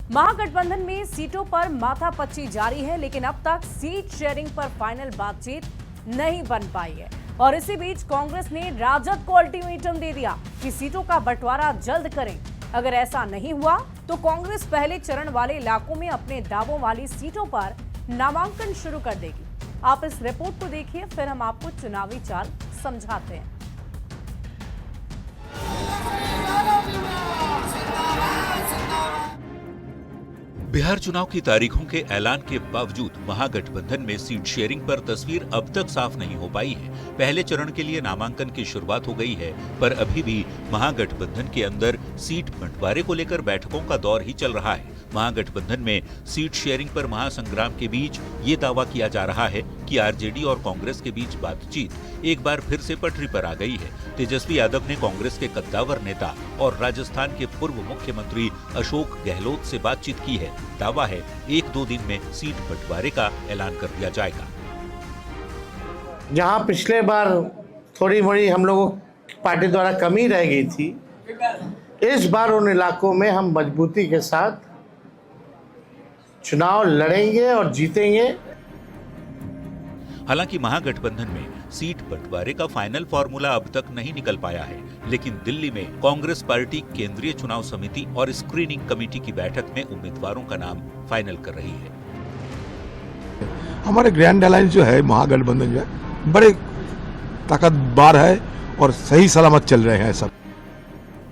महागठबंधन में सीटों पर माथापच्ची जारी है, लेकिन अब तक सीट शेयरिंग पर फाइनल बातचीत नहीं बन पाई है। और इसी बीच कांग्रेस ने राजद को अल्टीमेटम दे दिया कि सीटों का बंटवारा जल्द करें। अगर ऐसा नहीं हुआ तो कांग्रेस पहले चरण वाले इलाकों में अपने दावों वाली सीटों पर नामांकन शुरू कर देगी। आप इस रिपोर्ट को देखिए, फिर हम आपको चुनावी चाल समझाते हैं। बिहार चुनाव की तारीखों के ऐलान के बावजूद महागठबंधन में सीट शेयरिंग पर तस्वीर अब तक साफ नहीं हो पाई है। पहले चरण के लिए नामांकन की शुरुआत हो गई है, पर अभी भी महागठबंधन के अंदर सीट बंटवारे को लेकर बैठकों का दौर ही चल रहा है। महागठबंधन में सीट शेयरिंग पर महासंग्राम के बीच ये दावा किया जा रहा है कि आरजेडी और कांग्रेस के बीच बातचीत एक बार फिर से पटरी पर आ गई है। तेजस्वी यादव ने कांग्रेस के कद्दावर नेता और राजस्थान के पूर्व मुख्यमंत्री अशोक गहलोत से बातचीत की है। दावा है 1-2 दिन में सीट बंटवारे का ऐलान कर दिया जाएगा। जहां पिछले बार थोड़ी मोड़ी हम लोगों की पार्टी द्वारा कमी रह गई थी, इस बार उन इलाकों में हम मजबूती के साथ चुनाव लड़ेंगे और जीतेंगे। हालांकि महागठबंधन में सीट बंटवारे का फाइनल फॉर्मूला अब तक नहीं निकल पाया है, लेकिन दिल्ली में कांग्रेस पार्टी केंद्रीय चुनाव समिति और स्क्रीनिंग कमेटी की बैठक में उम्मीदवारों का नाम फाइनल कर रही है। हमारे ग्रैंड अलायंस जो है, महागठबंधन जो है, बड़े ताकतवर है और सही सलामत चल रहे हैं सब।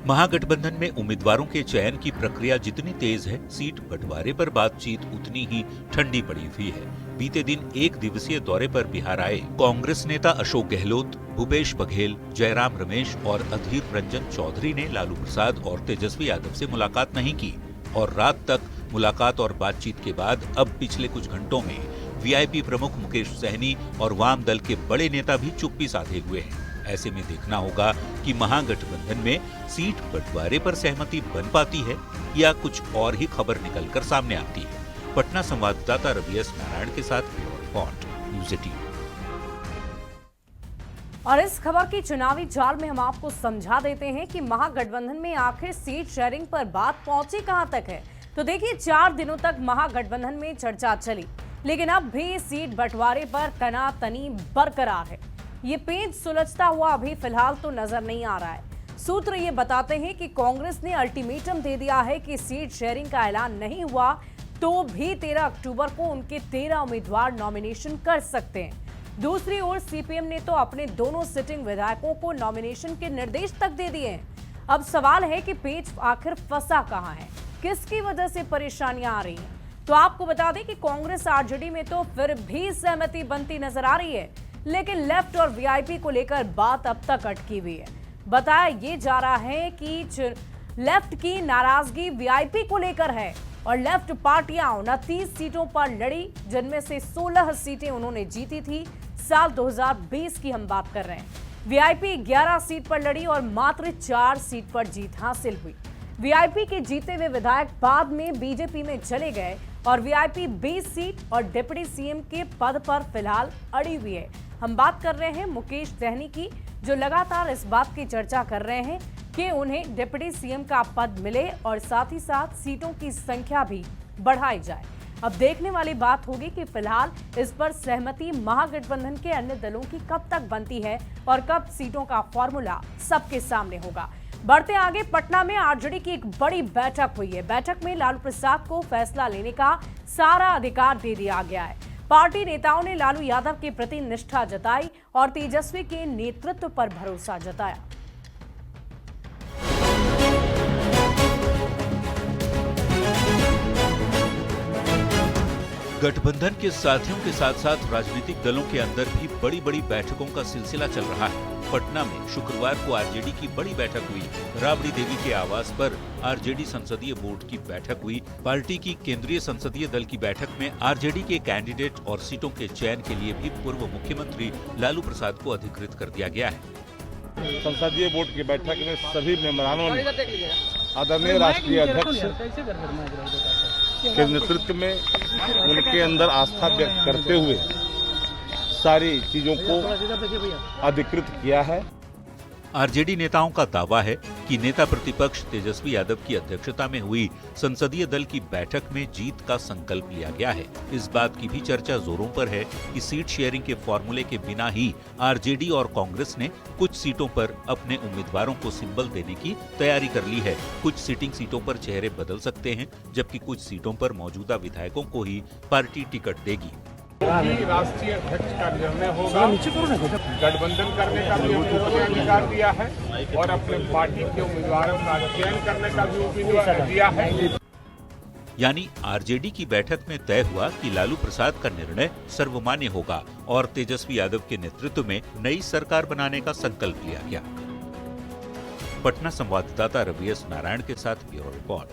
महागठबंधन में उम्मीदवारों के चयन की प्रक्रिया जितनी तेज है, सीट बंटवारे पर बातचीत उतनी ही ठंडी पड़ी हुई है। बीते दिन 1 दिवसीय दौरे पर बिहार आए कांग्रेस नेता अशोक गहलोत, भूपेश बघेल, जयराम रमेश और अधीर रंजन चौधरी ने लालू प्रसाद और तेजस्वी यादव से मुलाकात नहीं की और रात तक मुलाकात और बातचीत के बाद अब पिछले कुछ घंटों में वीआईपी प्रमुख मुकेश सहनी और वाम दल के बड़े नेता भी चुप्पी साधे हुए हैं। ऐसे में देखना होगा कि महागठबंधन में सीट बंटवारे पर सहमति बन पाती है या कुछ और ही खबर निकलकर सामने आती है। पटना संवाददाता रवि एस नारायण के साथ रिपोर्ट न्यूज़ 18। और इस खबर की चुनावी चाल में हम आपको समझा देते हैं कि महागठबंधन में आखिर सीट शेयरिंग पर बात पहुंची कहां तक है। तो देखिए, 4 दिनों तक महागठबंधन में चर्चा चली, लेकिन अब भी सीट बंटवारे पर तनातनी बरकरार है। ये पेच सुलझता हुआ अभी फिलहाल तो नजर नहीं आ रहा है। सूत्र ये बताते हैं कि कांग्रेस ने अल्टीमेटम दे दिया है कि सीट शेयरिंग का ऐलान नहीं हुआ तो भी 13 अक्टूबर को उनके 13 उम्मीदवार नॉमिनेशन कर सकते हैं। दूसरी ओर सीपीएम ने तो अपने दोनों सिटिंग विधायकों को नॉमिनेशन के निर्देश तक दे दिए हैं। अब सवाल है कि पेच आखिर फंसा कहां है, किसकी वजह से परेशानियां आ रही हैं। तो आपको बता दें कि कांग्रेस आरजेडी में तो फिर भी सहमति बनती नजर आ रही है, लेकिन लेफ्ट और वीआईपी को लेकर बात अब तक अटकी हुई है। बताया ये जा रहा है कि लेफ्ट की नाराजगी वीआईपी को लेकर है और लेफ्ट पार्टियां 29 सीटों पर लड़ी, जिनमें से 16 सीटें उन्होंने जीती थी। साल 2020 की हम बात कर रहे हैं। वीआईपी 11 सीट पर लड़ी और मात्र 4 सीट पर जीत हासिल हुई। वीआईपी के जीते हुए विधायक बाद में बीजेपी में चले गए और वीआईपी 20 सीट और डिप्टी सीएम के पद पर फिलहाल अड़ी हुई है। हम बात कर रहे हैं मुकेश सहनी की, जो लगातार इस बात की चर्चा कर रहे हैं कि उन्हें डिप्टी सीएम का पद मिले और साथ ही साथ सीटों की संख्या भी बढ़ाई जाए। अब देखने वाली बात होगी कि फिलहाल इस पर सहमति महागठबंधन के अन्य दलों की कब तक बनती है और कब सीटों का फॉर्मूला सबके सामने होगा। बढ़ते आगे, पटना में आरजेडी की एक बड़ी बैठक हुई है। बैठक में लालू प्रसाद को फैसला लेने का सारा अधिकार दे दिया गया है। पार्टी नेताओं ने लालू यादव के प्रति निष्ठा जताई और तेजस्वी के नेतृत्व पर भरोसा जताया। गठबंधन के साथियों के साथ साथ राजनीतिक दलों के अंदर भी बड़ी बड़ी बैठकों का सिलसिला चल रहा है। पटना में शुक्रवार को आरजेडी की बड़ी बैठक हुई। राबड़ी देवी के आवास पर आरजेडी संसदीय बोर्ड की बैठक हुई। पार्टी की केंद्रीय संसदीय दल की बैठक में आरजेडी के कैंडिडेट और सीटों के चयन के लिए भी पूर्व मुख्यमंत्री लालू प्रसाद को अधिकृत कर दिया गया है। संसदीय बोर्ड की बैठक में सभी मेंबरानों ने आदरणीय राष्ट्रीय अध्यक्ष के नेतृत्व में उनके अंदर आस्था व्यक्त करते हुए सारी चीजों को अधिकृत किया है। आरजेडी नेताओं का दावा है कि नेता प्रतिपक्ष तेजस्वी यादव की अध्यक्षता में हुई संसदीय दल की बैठक में जीत का संकल्प लिया गया है। इस बात की भी चर्चा जोरों पर है कि सीट शेयरिंग के फॉर्मूले के बिना ही आरजेडी और कांग्रेस ने कुछ सीटों पर अपने उम्मीदवारों को सिंबल देने की तैयारी कर ली है। कुछ सिटिंग सीटों पर चेहरे बदल सकते हैं, जबकि कुछ सीटों पर मौजूदा विधायकों को ही पार्टी टिकट देगी। राष्ट्रीय अध्यक्ष का निर्णय होगा। गठबंधन करने का भी उन्होंने अधिकार दिया है और अपने पार्टी के उम्मीदवारों का चयन करने का भी उम्मीदवार दिया है। यानी आरजेडी की बैठक में तय हुआ कि लालू प्रसाद का निर्णय सर्वमान्य होगा और तेजस्वी यादव के नेतृत्व में नई सरकार बनाने का संकल्प लिया गया। पटना संवाददाता रवि एस नारायण के साथ ब्यूरो रिपोर्ट।